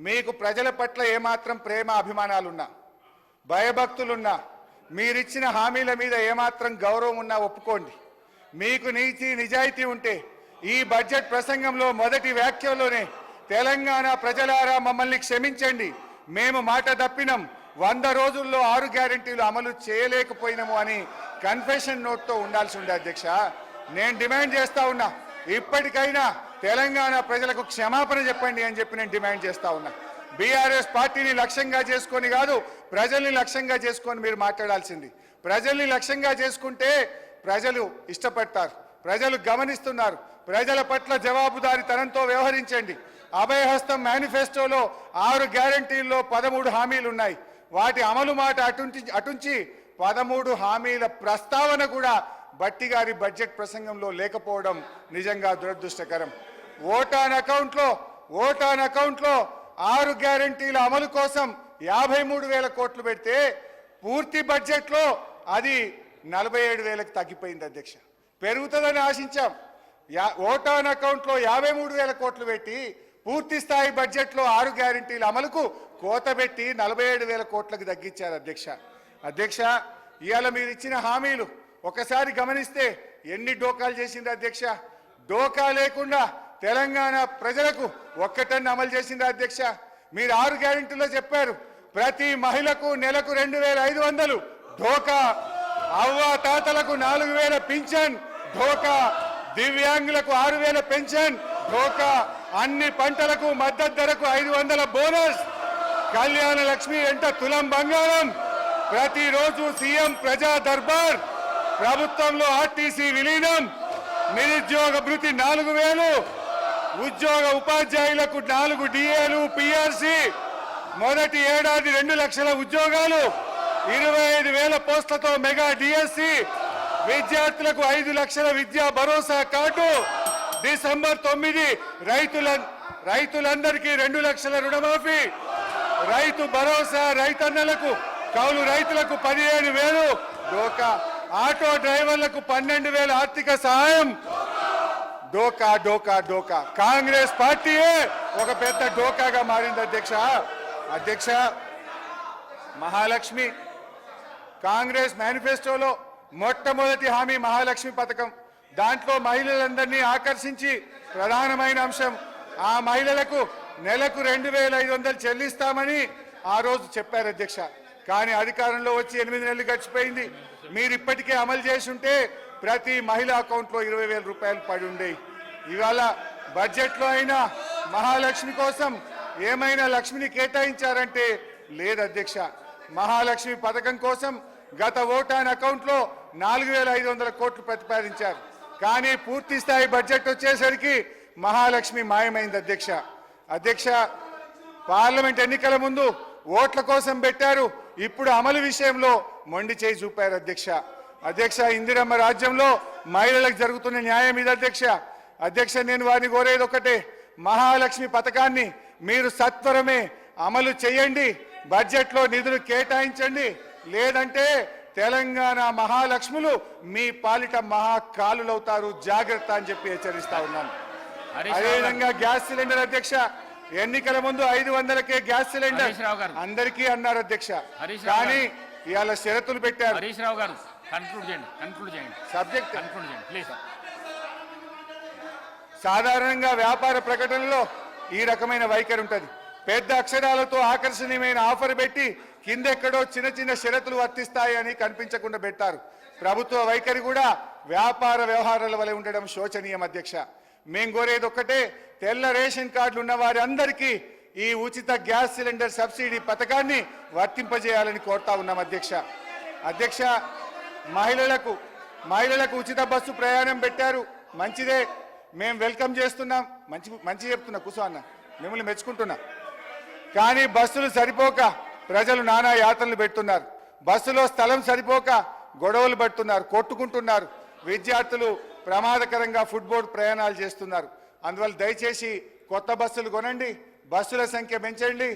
మీకు ప్రజల పట్ల ఏమాత్రం ప్రేమ అభిమానాలున్నా, భయభక్తులున్నా, మీరిచ్చిన హామీల మీద ఏమాత్రం గౌరవం ఉన్నా ఒప్పుకోండి. మీకు నీతి నిజాయితీ ఉంటే ఈ బడ్జెట్ ప్రసంగంలో మొదటి వ్యాఖ్యలోనే తెలంగాణ ప్రజలారా మమ్మల్ని క్షమించండి, మేము మాట తప్పినాం, 100 రోజుల్లో 6 గ్యారెంటీలు అమలు చేయలేకపోయినాము అని కన్ఫెషన్ నోట్తో ఉండాల్సి ఉండే అధ్యక్ష. నేను డిమాండ్ చేస్తా ఉన్నా, ఇప్పటికైనా తెలంగాణ ప్రజలకు క్షమాపణ చెప్పండి అని చెప్పి నేను డిమాండ్ చేస్తా ఉన్నా. బీఆర్ఎస్ పార్టీని లక్ష్యంగా చేసుకొని కాదు, ప్రజల్ని లక్ష్యంగా చేసుకొని మీరు మాట్లాడాల్సింది. ప్రజల్ని లక్ష్యంగా చేసుకుంటే ప్రజలు ఇష్టపడతారు, ప్రజలు గమనిస్తున్నారు. ప్రజల పట్ల జవాబుదారీతనంతో వ్యవహరించండి. అభయహస్తం మేనిఫెస్టోలో 6 గ్యారెంటీల్లో 13 హామీలు ఉన్నాయి. వాటి అమలు మాట అటుంచి 13 హామీల ప్రస్తావన కూడా భట్టి గారి బడ్జెట్ ప్రసంగంలో లేకపోవడం నిజంగా దురదృష్టకరం. ఓటాన్ అకౌంట్లో 6 గ్యారెంటీల అమలు కోసం 53,000 కోట్లు పెడితే పూర్తి బడ్జెట్లో అది 47,000కు తగ్గిపోయింది అధ్యక్ష. పెరుగుతుందని ఆశించాం. ఓటాన్ అకౌంట్లో 53,000 కోట్లు పెట్టి పూర్తి స్థాయి బడ్జెట్లో 6 గ్యారెంటీల అమలుకు కోత పెట్టి 47,000 కోట్లకు తగ్గించారు అధ్యక్ష. ఇవాళ మీరు ఇచ్చిన హామీలు ఒకసారి గమనిస్తే ఎన్ని డోకాలు చేసింది అధ్యక్ష. డోకా లేకుండా తెలంగాణ ప్రజలకు ఒక్కటన్ను అమలు చేసింది అధ్యక్ష. మీరు 6 గ్యారెంటీలో చెప్పారు, ప్రతి మహిళకు నెలకు 2,500 ఢోకా, అవ్వ తాతలకు 4,000 పింఛన్ ఢోకా, దివ్యాంగులకు 6,000 పెన్షన్ ఢోకా, అన్ని పంటలకు మద్దతు ధరకు 500 బోనస్, కళ్యాణ లక్ష్మి వెంట తులం బంగారం, ప్రతిరోజు సీఎం ప్రజా దర్బార్, ప్రభుత్వంలో ఆర్టీసీ విలీనం, నిరుద్యోగ భృతి 4,000, ఉద్యోగ ఉపాధ్యాయులకు 4 డిఏలు పిఆర్సీ, మొదటి ఏడాది 2 లక్షల ఉద్యోగాలు, 25,000 పోస్టులతో మెగా డిఎస్సి, విద్యార్థులకు 5 లక్షల విద్యా భరోసా కార్డు, డిసెంబర్ 9 రైతులందరికీ 2 లక్షల రుణమాఫీ, రైతు భరోసా రైతన్నలకు, కౌలు రైతులకు 15,000 డోకా, ఆటో డ్రైవర్లకు 12,000 ఆర్థిక సహాయం. డోకా డోకా డోకా కాంగ్రెస్ పార్టీయే ఒక పెద్ద డోకాగా మారింది అధ్యక్ష. మహాలక్ష్మి కాంగ్రెస్ మేనిఫెస్టోలో మొట్టమొదటి హామీ మహాలక్ష్మి పథకం. దాంట్లో మహిళలందరినీ ఆకర్షించి ప్రధానమైన అంశం, ఆ మహిళలకు నెలకు 2,500 చెల్లిస్తామని ఆ రోజు చెప్పారు అధ్యక్ష. కానీ అధికారంలో వచ్చి 8 నెలలు గడిచిపోయింది. మీరు ఇప్పటికే అమలు చేసి ఉంటే ప్రతి మహిళ అకౌంట్లో 20,000 రూపాయలు పడి ఉండేవి. ఇవాళ బడ్జెట్లో అయినా మహాలక్ష్మి కోసం ఏమైనా లక్ష్మిని కేటాయించారంటే లేదు అధ్యక్ష. మహాలక్ష్మి పథకం కోసం గత ఓటాన్ అకౌంట్లో 4,500 కోట్లు ప్రతిపాదించారు. కానీ పూర్తి స్థాయి బడ్జెట్ వచ్చేసరికి మహాలక్ష్మి మాయమైంది అధ్యక్ష. పార్లమెంట్ ఎన్నికల ముందు ఓట్ల కోసం పెట్టారు, ఇప్పుడు అమలు విషయంలో మొండి చేయి చూపారు అధ్యక్ష. ఇందిరమ్మ రాజ్యంలో మహిళలకు జరుగుతున్న న్యాయం ఇది అధ్యక్ష. నేను వారిని కోరేది ఒకటే, మహాలక్ష్మి పథకాన్ని మీరు సత్వరమే అమలు చేయండి, బడ్జెట్లో నిధులు కేటాయించండి, లేదంటే తెలంగాణ మహాలక్ష్ములు మీ పాలిట మహాకాలులవుతారు, జాగ్రత్త అని చెప్పి హెచ్చరిస్తా ఉన్నాను. అదేవిధంగా గ్యాస్ సిలిండర్ అధ్యక్ష, ఎన్నికల ముందు 500కే గ్యాస్ సిలిండర్ అందరికీ అన్నారు అధ్యక్ష. కానీ ఇవాళ షరతులు పెట్టారు. Subject please. సాధారణంగా వ్యాపార ప్రకటనలో ఈ రకమైన వైఖరి ఉంటుంది. పెద్ద అక్షరాలతో ఆకర్షణీయమైన ఆఫర్ పెట్టి కిందెక్కడో చిన్న షరతులు వర్తిస్తాయని కనిపించకుండా పెట్టారు. ప్రభుత్వ వైఖరి కూడా వ్యాపార వ్యవహారాల వలె ఉండడం శోచనీయం అధ్యక్ష. మేము కోరేది ఒక్కటే, తెల్ల రేషన్ కార్డులు ఉన్న వారి అందరికీ ఈ ఉచిత గ్యాస్ సిలిండర్ సబ్సిడీ పథకాన్ని వర్తింపజేయాలని కోరుతా ఉన్నాం అధ్యక్ష. మహిళలకు ఉచిత బస్సు ప్రయాణం పెట్టారు, మంచిదే, మేము వెల్కమ్ చేస్తున్నాం. మంచి చెప్తున్నా, కూర్చో అన్న, మిమ్మల్ని మెచ్చుకుంటున్నా. కానీ బస్సులు సరిపోక ప్రజలు నానా యాతనలు పెడుతున్నారు. బస్సులో స్థలం సరిపోక గొడవలు పడుతున్నారు, కొట్టుకుంటున్నారు. విద్యార్థులు ప్రమాదకరంగా ఫుట్బోర్డ్ ప్రయాణాలు చేస్తున్నారు. అందువల్ల దయచేసి కొత్త బస్సులు కొనండి, బస్సుల సంఖ్య పెంచండి.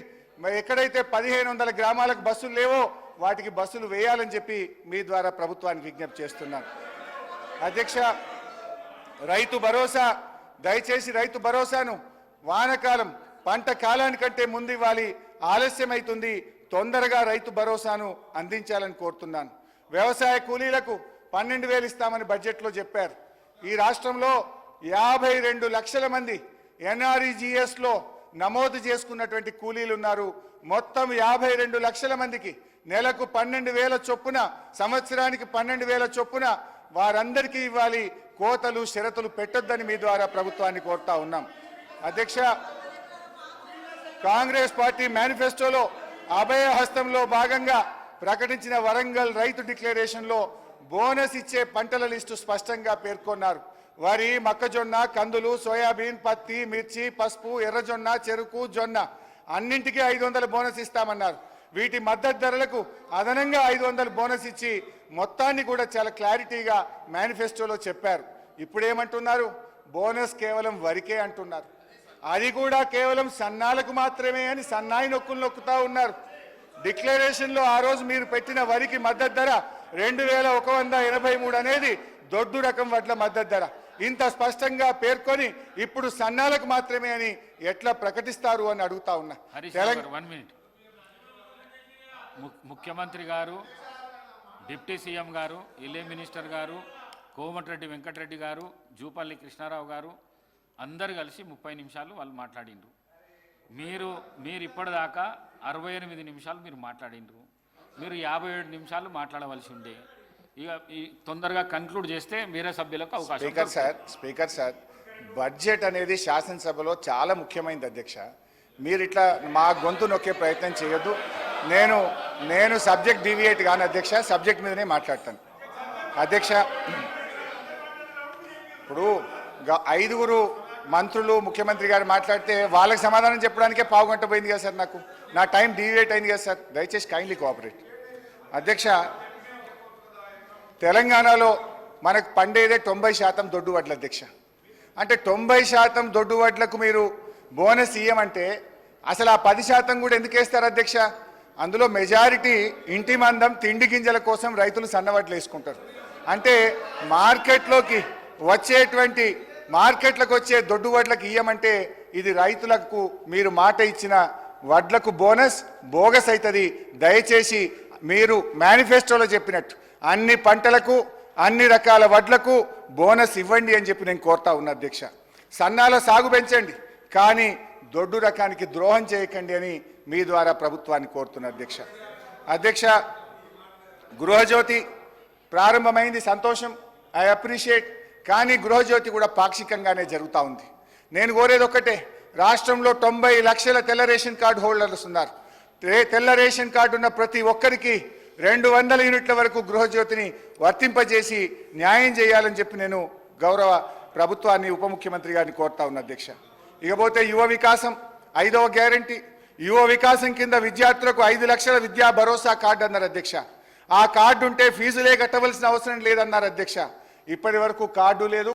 ఎక్కడైతే 1,500 గ్రామాలకు బస్సులు లేవో వాటికి బస్సులు వేయాలని చెప్పి మీ ద్వారా ప్రభుత్వానికి విజ్ఞప్తి చేస్తున్నాను అధ్యక్ష. రైతు భరోసా, దయచేసి రైతు భరోసాను వానకాలం పంట కాలానికంటే ముందు ఇవ్వాలి, ఆలస్యమైతుంది. తొందరగా రైతు భరోసాను అందించాలని కోరుతున్నాను. వ్యవసాయ కూలీలకు 12,000 ఇస్తామని బడ్జెట్లో చెప్పారు. ఈ రాష్ట్రంలో 52 లక్షల మంది ఎన్ఆర్ఈజీఎస్లో నమోదు చేసుకున్నటువంటి కూలీలు ఉన్నారు. మొత్తం 52 లక్షల మందికి నెలకు 12,000 చొప్పున, సంవత్సరానికి 12,000 చొప్పున వారందరికీ ఇవ్వాలి. కోతలు షరతులు పెట్టొద్దని మీ ద్వారా ప్రభుత్వాన్ని కోరుతా ఉన్నాం. అధ్యక్ష, కాంగ్రెస్ పార్టీ మేనిఫెస్టోలో అభయ హస్తంలో భాగంగా ప్రకటించిన వరంగల్ రైతు డిక్లరేషన్లో బోనస్ ఇచ్చే పంటల లిస్టు స్పష్టంగా పేర్కొన్నారు. వరి, మొక్కజొన్న, కందులు, సోయాబీన్, పత్తి, మిర్చి, పసుపు, ఎర్రజొన్న, చెరుకు, జొన్న అన్నింటికీ 500 బోనస్ ఇస్తామన్నారు. వీటి మద్దతు ధరలకు అదనంగా 500 బోనస్ ఇచ్చి మొత్తాన్ని కూడా చాలా క్లారిటీగా మేనిఫెస్టోలో చెప్పారు. ఇప్పుడేమంటున్నారు? బోనస్ కేవలం వరికే అంటున్నారు. అది కూడా కేవలం సన్నాలకు మాత్రమే అని సన్నాయి నొక్కులు నొక్కుతా ఉన్నారు. డిక్లరేషన్లో ఆ రోజు మీరు పెట్టిన వరికి మద్దతు ధర 2,183 అనేది దొడ్డు రకం వడ్ల మద్దతు ధర. ఇంత స్పష్టంగా పేర్కొని ఇప్పుడు సన్నాలకు మాత్రమే అని ఎట్లా ప్రకటిస్తారు అని అడుగుతా ఉన్నా. ముఖ్యమంత్రి గారు, డిప్యూటీ సీఎం గారు, ఇలే మినిస్టర్ గారు, కోమటిరెడ్డి వెంకటరెడ్డి గారు, జూపల్లి కృష్ణారావు గారు అందరు కలిసి 30 నిమిషాలు వాళ్ళు మాట్లాడిండ్రు. మీరు ఇప్పటిదాకా 68 నిమిషాలు మీరు మాట్లాడిండ్రు. మీరు 57 నిమిషాలు మాట్లాడవలసి ఉండే. ఇక తొందరగా కన్క్లూడ్ చేస్తే వేరే సభ్యులకు అవకాశం. స్పీకర్ సార్, బడ్జెట్ అనేది శాసనసభలో చాలా ముఖ్యమైనది అధ్యక్ష. మీరు ఇట్లా మా గొంతు నొక్కే ప్రయత్నం చేయొద్దు. నేను సబ్జెక్ట్ డీవియేట్ కాను అధ్యక్ష, సబ్జెక్ట్ మీదనే మాట్లాడతాను. అధ్యక్ష, ఇప్పుడు 5 మంత్రులు ముఖ్యమంత్రి గారు మాట్లాడితే వాళ్ళకి సమాధానం చెప్పడానికే పావుగంట పోయింది కదా సార్. నా టైం డీవియేట్ అయింది కదా సార్. దయచేసి కైండ్లీ కోఆపరేట్. అధ్యక్ష, తెలంగాణలో మనకు పండేదే 90% దొడ్డు వడ్లు అధ్యక్ష. అంటే 90% దొడ్డు వడ్లకు మీరు బోనస్ ఇయ్యమంటే అసలు ఆ 10% కూడా ఎందుకు వేస్తారు అధ్యక్ష? అందులో మెజారిటీ ఇంటి మందం తిండి గింజల కోసం రైతులు సన్నవడ్లు వేసుకుంటారు. అంటే మార్కెట్లకు వచ్చే దొడ్డు వడ్లకు ఇయ్యమంటే ఇది రైతులకు మీరు మాట ఇచ్చిన వడ్లకు బోనస్ బోగస్ అవుతుంది. దయచేసి మీరు మేనిఫెస్టోలో చెప్పినట్టు అన్ని పంటలకు అన్ని రకాల వడ్లకు బోనస్ ఇవ్వండి అని చెప్పి నేను కోరుతా ఉన్నా అధ్యక్ష. సన్నాల సాగు పెంచండి, కానీ దొడ్డు రకానికి ద్రోహం చేయకండి అని మీ ద్వారా ప్రభుత్వాన్ని కోరుతున్న అధ్యక్ష. గృహజ్యోతి ప్రారంభమైంది, సంతోషం, ఐ అప్రిషియేట్. కానీ గృహజ్యోతి కూడా పాక్షికంగానే జరుగుతూ ఉంది. నేను కోరేది ఒక్కటే, రాష్ట్రంలో 90 లక్షల తెల్ల రేషన్ కార్డు హోల్డర్స్ ఉన్నారు. తెల్ల రేషన్ కార్డు ఉన్న ప్రతి ఒక్కరికి 200 యూనిట్ల వరకు గృహజ్యోతిని వర్తింపజేసి న్యాయం చేయాలని చెప్పి నేను గౌరవ ప్రభుత్వాన్ని, ఉప ముఖ్యమంత్రి గారిని కోరుతా ఉన్న అధ్యక్ష. ఇకపోతే యువ వికాసం 5వ గ్యారంటీ. యువ వికాసం కింద విద్యార్థులకు 5 లక్షల విద్యా భరోసా కార్డు అన్నారు అధ్యక్ష. ఆ కార్డు ఉంటే ఫీజులే కట్టవలసిన అవసరం లేదన్నారు అధ్యక్ష. ఇప్పటి వరకు కార్డు లేదు.